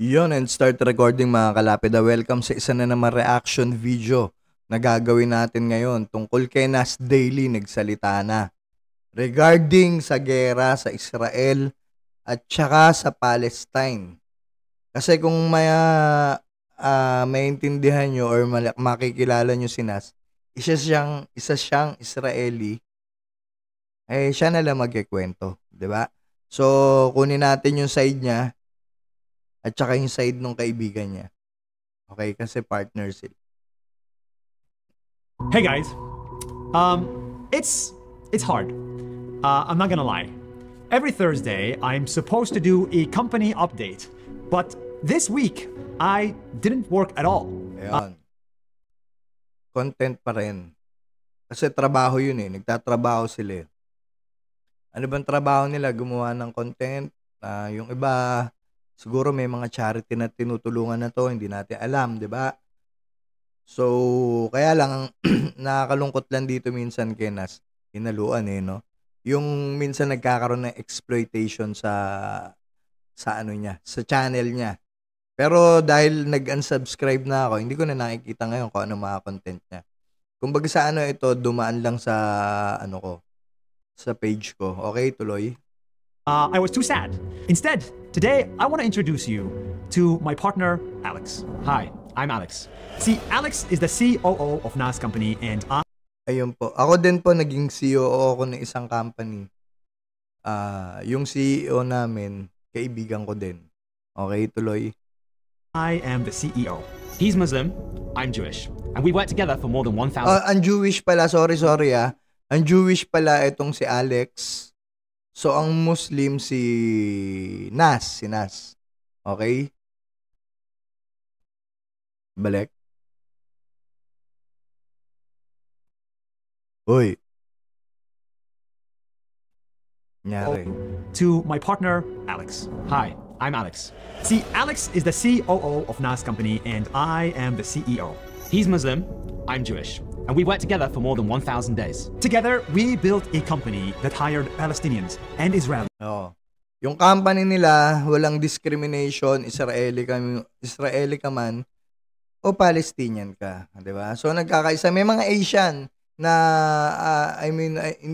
Yun, and start recording mga kalapida. Welcome sa isa na naman reaction video na gagawin natin ngayon tungkol kay Nas Daily. Nagsalita na regarding sa gera sa Israel at saka sa Palestine. Kasi kung maintindihan nyo or makikilala nyo si Nas, isa siyang Israeli, siya na lang magkikwento, di ba? So, kunin natin yung side niya at saka yung side ng kaibigan niya. Okay, kasi partner sila. Hey guys, it's hard. I'm not gonna lie. Every Thursday, I'm supposed to do a company update, but this week I didn't work at all. Ayan. Content pa rin. Kasi trabaho yun eh. Nagtatrabaho sila eh. Ano bang trabaho nila? Gumawa ng content. Yung iba, siguro may mga charity na tinutulungan na to, hindi natin alam, di ba? So, kaya lang, nakakalungkot lang dito minsan kay Nas, hinaluan eh, no? Yung minsan nagkakaroon ng exploitation sa ano niya, sa channel niya. Pero dahil nag-unsubscribe na ako, hindi ko na nakikita ngayon kung ano mga content niya. Kumbaga sa ano ito, dumaan lang sa ano ko, sa page ko. Okay, tuloy. I was too sad. Instead, today I want to introduce you to my partner, Alex. Hi, I'm Alex. See, Alex is the COO of Nas Company and Ayun po. Ako din po naging COO ako ng isang company. Yung CEO namin, kaibigan ko din. Okay, tuloy. I am the CEO. He's Muslim, I'm Jewish. And we worked together for more than 1,000... Ang Jewish pala, sorry Ang Jewish pala itong si Alex. So, ang Muslim si Nas. Okay? Balik. Uy. Nyari. To my partner, Alex. Hi, I'm Alex. See, Alex is the COO of Nas Company and I am the CEO. He's Muslim, I'm Jewish. And we worked together for more than 1,000 days. Together, we built a company that hired Palestinians and Israelis. Yung company nila, walang discrimination, Israeli ka man, o Palestinian ka. Diba? So, nagkakaisa. May mga Asian na,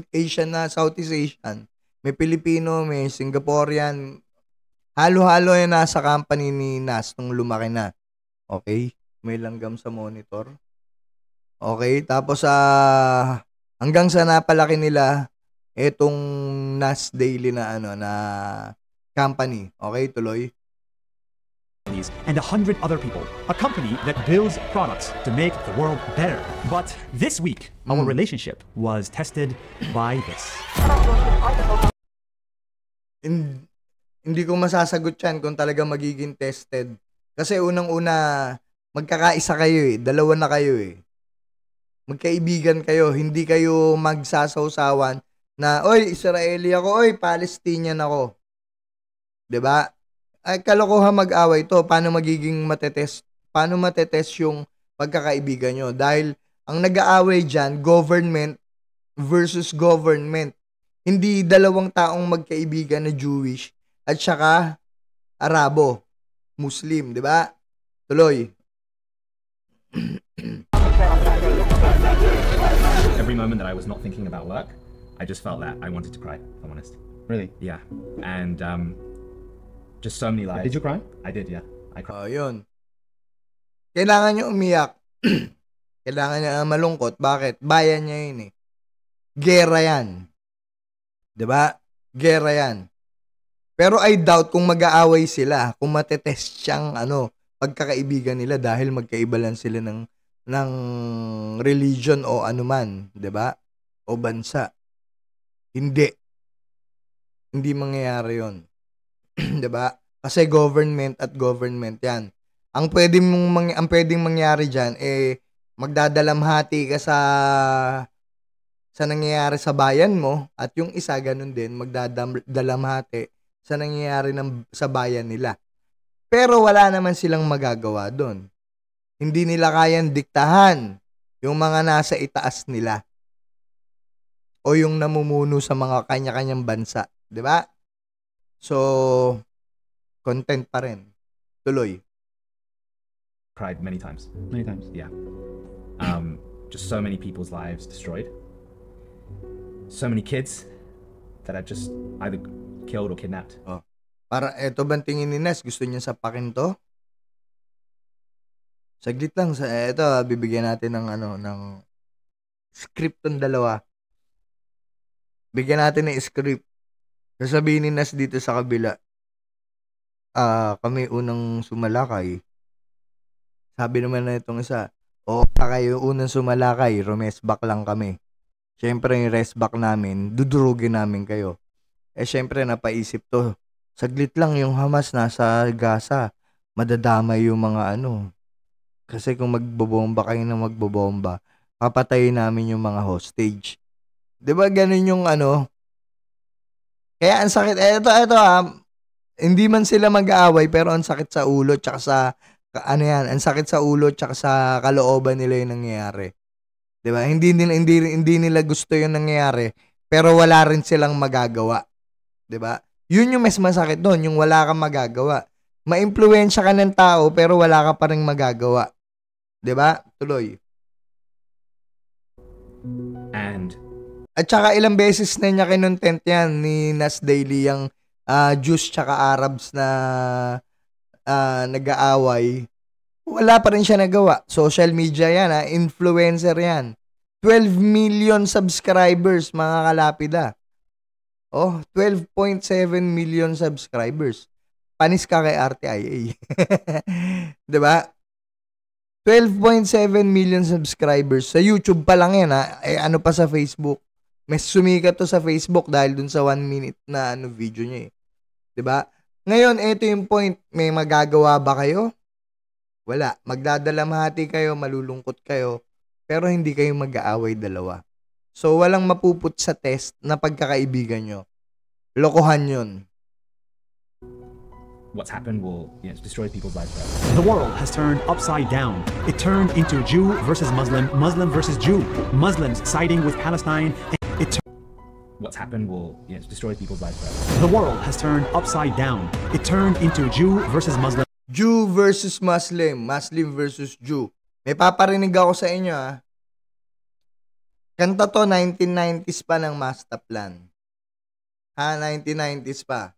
Asian na, Southeast Asian. May Pilipino, may Singaporean. Halo-halo yan nasa company ni Nas nung lumaki na. Okay? May langgam sa monitor. Okay, tapos hanggang sa napalaki nila etong Nas Daily na na company. Okay, tuloy. And 100 other people. A company that builds products to make the world better. But this week, our relationship was tested by this. Hindi ko masasagot yan kung talaga magiging tested. Kasi unang-una, magkakaisa kayo eh. Dalawa na kayo eh. Magkaibigan kayo, hindi kayo magsasawsawan na, oy, Israeli ako, oy, Palestinian ako. 'Di ba? Ay, kalokohan mag-away to. Paano matetest yung pagkakaibigan nyo? Dahil ang nag-aaway dyan, government versus government. Hindi dalawang taong magkaibigan na Jewish at saka Arabo, Muslim, 'di ba? Tuloy. Every moment that I was not thinking about work, I just felt that I wanted to cry, if I'm honest. Really? Yeah. And just so many lies. Did you cry? I did, yeah. I cried. Yun. Kailangan nyo umiyak. Kailangan nyo malungkot. Bakit? Bayan niya yun eh. Gera yan. 'Di ba? Gera yan. Pero I doubt kung mag-aaway sila, kung matetest siyang pagkakaibigan nila dahil magkaiba lang sila ng religion o anuman, 'di ba? O bansa. Hindi mangyayari 'yon. 'Di ba? Kasi government at government 'yan. Ang pwedeng mangyari diyan magdadalamhati ka sa nangyayari sa bayan mo at yung isa ganun din magdadalamhati sa nangyayari sa bayan nila. Pero wala naman silang magagawa doon. Hindi nila kayang diktahan yung mga nasa itaas nila o yung namumuno sa mga kanya-kanyang bansa, 'di ba? So, content pa rin. Tuloy. Cried many times. Many times. Yeah. Just so many people's lives destroyed. So many kids that I just either killed or kidnapped. Oh. Para eto bang tingin ni Nes, gusto niya sapakin to? Saglit lang sa eto, bibigyan natin ng ng script ng dalawa. Bigyan natin ng script. Sasabihin ni Nes dito sa kabila. Kami unang sumalakay. Sabi naman na itong isa, kayo unang sumalakay, rumesback lang kami. Siyempre yung restback namin, dudurugin namin kayo. Siyempre napaisip to, saglit lang yung Hamas nasa Gaza, madadamay yung mga Kasi kung magbobomba kayo na magbobomba, papatayin namin yung mga hostage. 'Di ba ganun yung Kaya ang sakit, hindi man sila mag-aaway pero ang sakit sa ulo tsaka sa ang sakit sa ulo tsaka sa kalooban nila yung nangyayari. 'Di ba? Hindi nila gusto yung nangyayari pero wala rin silang magagawa. 'Di ba? Yun yung mas masakit doon, yung wala kang magagawa. Maimpluwensya ka ng tao pero wala ka pa ring magagawa. 'Di ba? Tuloy. And At saka ilang beses na niya kinontent yan ni Nas Daily yung Jews tsaka Arabs na nag-aaway. Wala pa rin siya nagawa. Social media yan, influencer yan. 12 million subscribers, mga kalapida. 12.7 million subscribers. Panis ka kay RTIA. 'Di ba? 12.7 million subscribers. Sa YouTube pa lang yan, ano pa sa Facebook. Mas sumikat to sa Facebook dahil dun sa 1 minute na video niya 'Di ba? Ngayon, ito yung point. May magagawa ba kayo? Wala. Magdadalamhati kayo, malulungkot kayo, pero hindi kayo mag-aaway dalawa. So, walang mapuput sa test na pagkakaibigan nyo. Lokohan yun. what's happened will destroy people's lives forever. The world has turned upside down. It turned into Jew versus Muslim, Muslim versus Jew, Muslims siding with Palestine. What's happened will destroy people's lives forever. The world has turned upside down. It turned into Jew versus Muslim. Jew versus Muslim. Muslim versus Jew. May paparinig ako sa inyo Kanta to 1990s pa ng Master Plan. 1990s pa.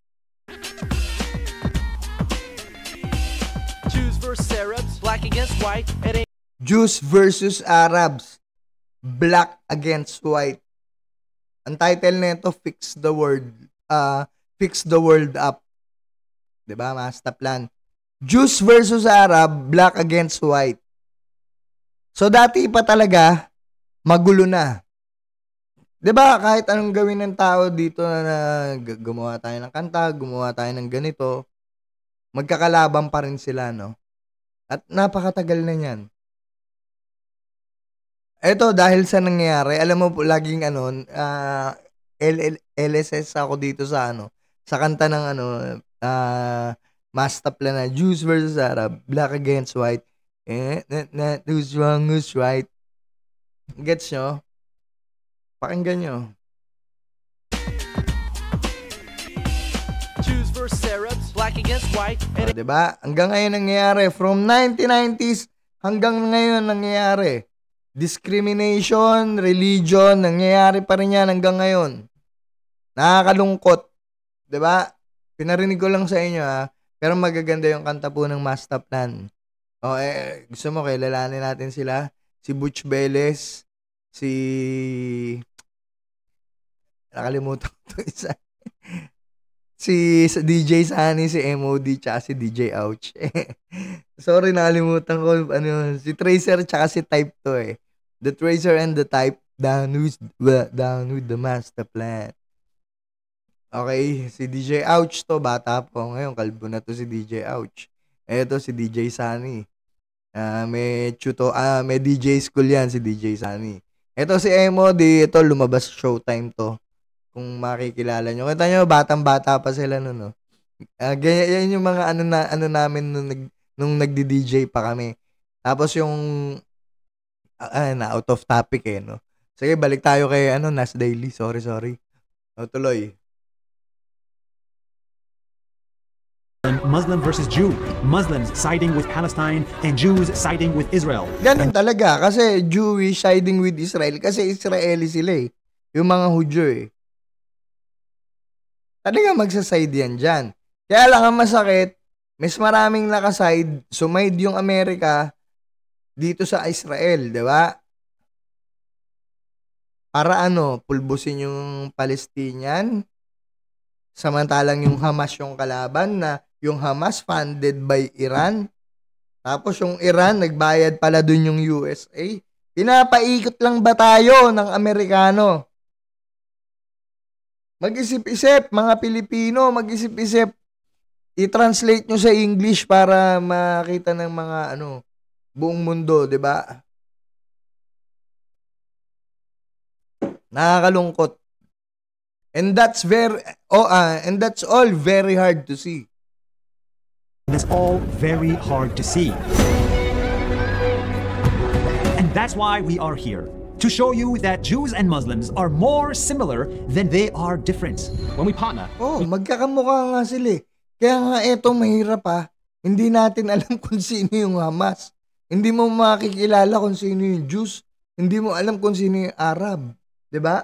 Jews versus Arabs, black against white. It ain't Jews versus Arabs. Black against white. Ang title nito, Fix the World Up. 'Di ba? Master Plan. Jews versus Arab, black against white. So dati pa talaga magulo na. 'Di ba? Kahit anong gawin ng tao dito na gumawa tayo ng kanta, gumawa tayo ng ganito, magkakalaban pa rin sila, no? At napakatagal na 'yan. Eto, dahil sa nangyayari, alam mo po, laging LSS ako dito sa sa kanta ng Master Plan na Jews versus Arab, black against white. Who's wrong, who's right? Gets nyo? Pakinggan nyo. Jews versus Arabs, black against white. It Diba? Hanggang ngayon nangyayari. From 1990s hanggang ngayon nangyayari. Discrimination, religion, nangyayari pa rin yan hanggang ngayon. Nakakalungkot. 'Di ba? Pinarinig ko lang sa inyo pero magaganda yung kanta po ng Master Plan. Gusto mo kilalanin natin sila? Si Butch Velez, nakalimutan ko isa. Si DJ Sunny, si MOD, tsaka si DJ Ouch. Sorry, nakalimutan ko. Si Tracer, tsaka si Type to The Tracer and the Type, down with the Master Plan. Okay, si DJ Ouch to, bata po. Ngayon, kalbo na to si DJ Ouch. Eto, si DJ Sunny. May DJ school yan, si DJ Sunny. Eto si MOD, ito lumabas Showtime to. Kung makikilala nyo. Kita nyo, batang-bata pa sila nun, no? Ganyan yung mga namin nung nagdi-DJ pa kami. Tapos yung out of topic no? Sige, balik tayo kay Nas Daily. Sorry. Tuloy. Muslim versus Jew, Muslims siding with Palestine and Jews siding with Israel. Ganun talaga kasi Jewish siding with Israel kasi Israeli sila eh. Yung mga Hudyo eh. Talaga magsaside yan dyan. Kaya lang ang masakit, mas maraming nakaside, sumide yung Amerika dito sa Israel, di ba? Para pulbusin yung Palestinian, samantalang yung Hamas yung kalaban na yung Hamas funded by Iran. Tapos yung Iran, nagbayad pala dun yung USA. Pinapaikot lang ba tayo ng Amerikano? Mag-isip-isip, mga Pilipino, mag-isip-isip. I-translate nyo sa English para makita ng mga buong mundo, 'di ba? Nakakalungkot. And that's all very hard to see. That's all very hard to see. And that's why we are here. To show you that Jews and Muslims are more similar than they are different. When we partner, Magkakamukha nga sila eh. Kaya nga eto mahirap Hindi natin alam kung sino yung Hamas. Hindi mo makikilala kung sino yung Jews. Hindi mo alam kung sino yung Arab. 'Di ba?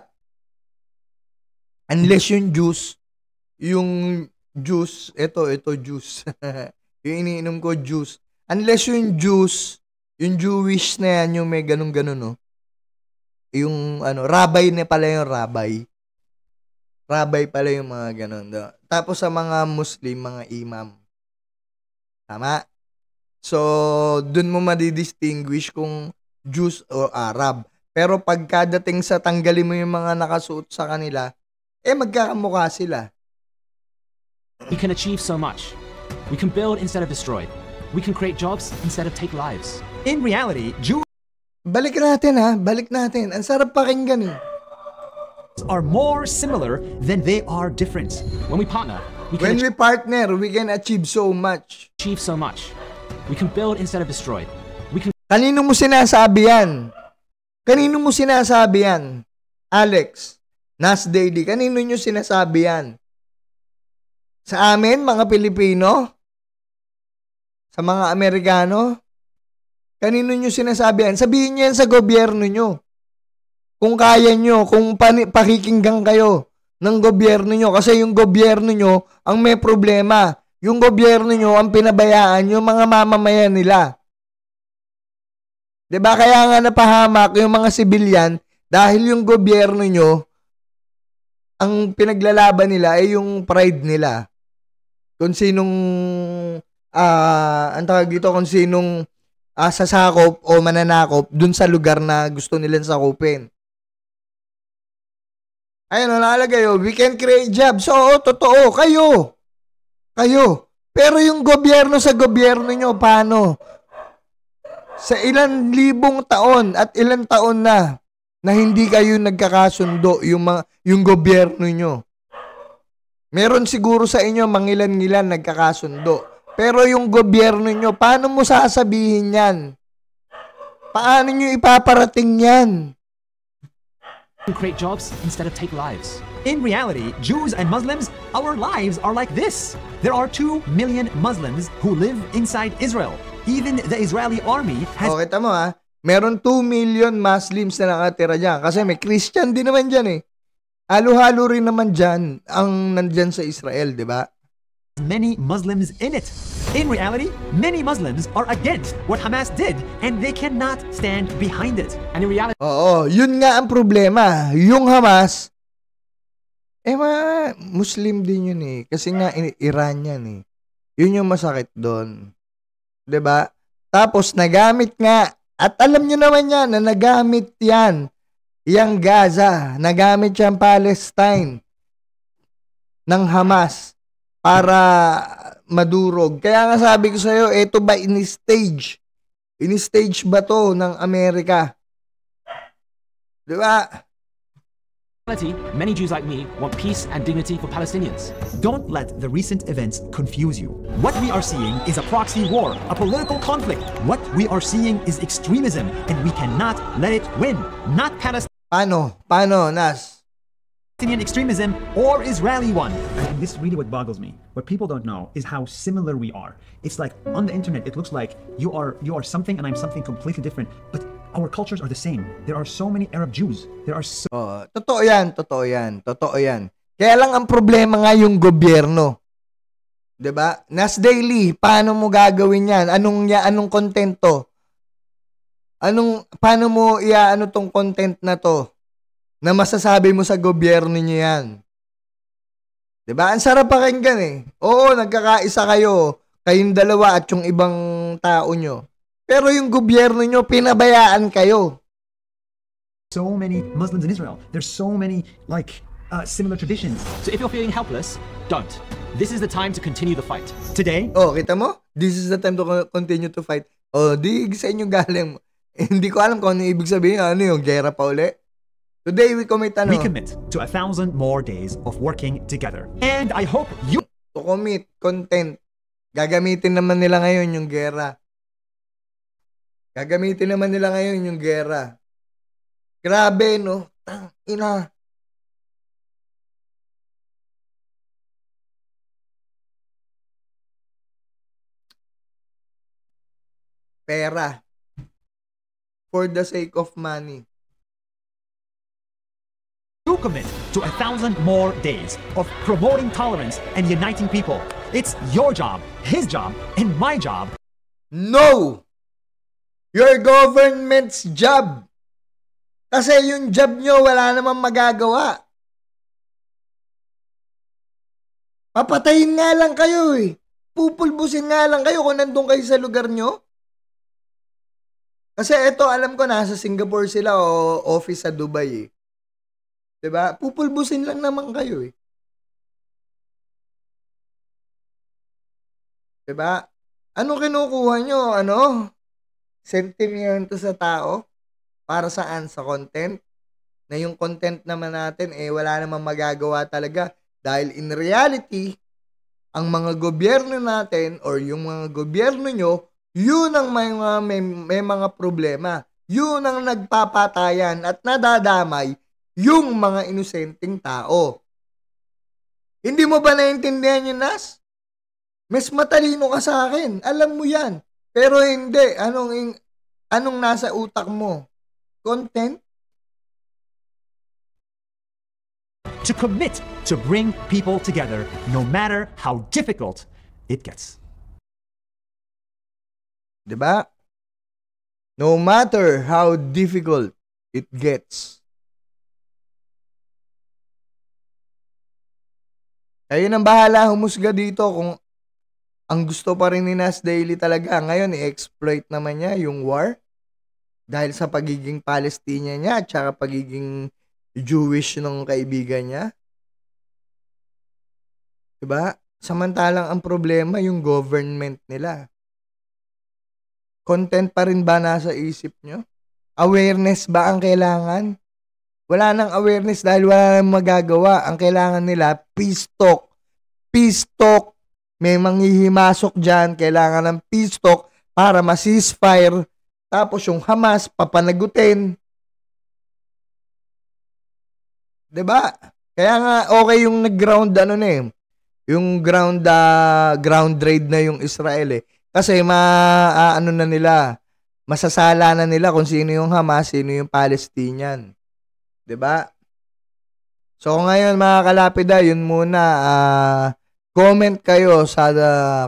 Unless yung Jews, ito juice. Yung iniinom ko juice. Unless yung Jews, yung Jewish na yan, yung may ganun-ganun, yung rabbi na pala yung rabbi. Rabbi pala yung mga ganun. Tapos sa mga Muslim, mga imam. Tama? So, dun mo madidistinguish kung Jews or Arab. Pero pagkadating sa tanggalin mo yung mga nakasuot sa kanila, magkakamukha sila. We can achieve so much. We can build instead of destroy. We can create jobs instead of take lives. In reality, Jews Balik natin. Ang sarap pakinggan eh. are more similar than they are different. when we partner, When we partner, we can achieve so much. Achieve so much. We can build instead of destroy. We can Kanino mo sinasabi yan? Alex, Nas Daily, kanino nyo sinasabi yan? Sa amin, mga Pilipino? Sa mga Amerikano? Kanino nyo sinasabi yan? Sabihin nyo yan sa gobyerno nyo. Kung kaya nyo, kung pakikinggan kayo ng gobyerno nyo. Kasi yung gobyerno nyo ang may problema. Yung gobyerno nyo ang pinabayaan yung mga mamamayan nila. 'Di ba? Kaya nga napahamak yung mga sibilyan dahil yung gobyerno nyo ang pinaglalaban nila ay yung pride nila. Kung sinong kung sinong sasakop o mananakop dun sa lugar na gusto nilang sakupin. Ayun, nakalagay we can create jobs. Oo, totoo. Kayo. Pero yung gobyerno sa gobyerno nyo, paano? Sa ilang libong taon at ilang taon na hindi kayo nagkakasundo yung gobyerno nyo. Meron siguro sa inyo mangilan-ngilan nagkakasundo. Pero yung gobyerno nyo, paano mo sasabihin yan? Paano nyo ipaparating yan? create jobs instead of take lives. In reality, Jews and Muslims, our lives are like this. There are 2 million Muslims who live inside Israel. Even the Israeli army has... kita mo meron 2 million Muslims na nakatira dyan. Kasi may Christian din naman dyan eh. Halo-halo rin naman dyan ang nandyan sa Israel, di ba? Many Muslims in it. In reality, many Muslims are against what Hamas did and they cannot stand behind it. And in reality, yun nga ang problema. Yung Hamas, Muslim din yun eh. Kasi nga Iranian eh. Yun yung masakit doon. 'Di ba? Tapos nagamit nga, at alam nyo naman yan na nagamit yan, yung Gaza, nagamit yan Palestine ng Hamas para madurog. Kaya nga sabi ko sa'yo, ito ba in-stage? In-stage ba to ng Amerika? Di ba? many Jews like me want peace and dignity for Palestinians. Don't let the recent events confuse you. What we are seeing is a proxy war, a political conflict. What we are seeing is extremism, and we cannot let it win. Not Paano, Nas? Palestinian extremism or Israeli one. And this is really what boggles me. What people don't know is how similar we are. It's like on the internet, it looks like you are something and I'm something completely different. But our cultures are the same. There are so many Arab Jews. There are so Totoo yan, totoo yan, totoo yan. Kaya lang ang problema nga yung gobyerno. 'Di ba? Nas Daily, paano mo gagawin yan? Anong content to? Paano mo iaano tong content na to? Na masasabi mo sa gobyerno niyo yan. 'Di ba? Ang sarap pakinggan eh. Oo, nagkakaisa kayo, kayong dalawa at yung ibang tao nyo. Pero yung gobyerno nyo, pinabayaan kayo. many Muslims in Israel. There's so many similar traditions. So if you're feeling helpless, don't. This is the time to continue the fight. Today, Kita mo? This is the time to continue to fight. Di sa inyo galing. Hindi ko alam kung ano ibig sabihin. Ano yung gera pa uli? Today we commit we commit to 1,000 more days of working together. And I hope you to commit content. Gagamitin naman nila ngayon yung gera. Grabe, no? Ina. Pera. For the sake of money. You commit to 1,000 more days of promoting tolerance and uniting people. It's your job, his job, and my job. No! Your government's job. Kasi yung job nyo, wala namang magagawa. Papatayin nga lang kayo eh. Pupulbusin nga lang kayo kung nandun kayo sa lugar nyo. Kasi ito, alam ko, nasa Singapore sila o office sa Dubai eh. Diba? Pupulbusin lang naman kayo eh. Diba? Ano kinukuha nyo? Sentimento sa tao? Para saan? Sa content? Na yung content naman natin, wala namang magagawa talaga. Dahil in reality, ang mga gobyerno natin or yung mga gobyerno nyo, yun ang may mga problema. Yun ang nagpapatayan at nadadamay yung mga inosenteng tao. Hindi mo ba naintindihan yun, Nas? Mas matalino ka sa akin. Alam mo yan. Pero hindi. Anong nasa utak mo? Content? To commit to bring people together no matter how difficult it gets. Diba? No matter how difficult it gets. Kayo nang bahala humusga dito kung ang gusto pa rin ni Nas Daily talaga. Ngayon, i-exploit naman niya yung war dahil sa pagiging Palestina niya at saka pagiging Jewish ng kaibigan niya. Diba? Samantalang ang problema yung government nila. Content pa rin ba nasa isip nyo? Awareness ba ang kailangan? Wala nang awareness dahil wala nang magagawa. Ang kailangan nila, peace talk. Peace talk. May manghihimasok dyan. Kailangan ng peace talk para ma-ceasefire. Tapos yung Hamas, papanagutin. Diba? Kaya nga, okay yung nag-ground, yung ground raid na yung Israel eh. Kasi masasala na nila kung sino yung Hamas, sino yung Palestinian. 'Di ba? So ngayon mga kalapida, yun muna, comment kayo sa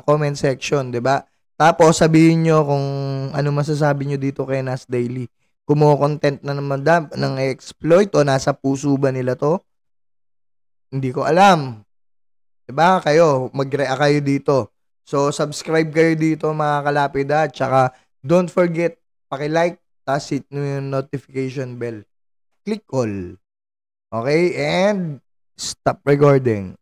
comment section, 'di ba? Tapos sabihin nyo kung ano masasabi nyo dito kay Nas Daily. Kumo-content na naman ng exploit o nasa puso ba nila to? Hindi ko alam. 'Di ba? Kayo, mag-react kayo dito. So subscribe kayo dito mga kalapida, at saka don't forget paki-like, tapos hit nyo yung notification bell. Click all. Okay? And stop recording.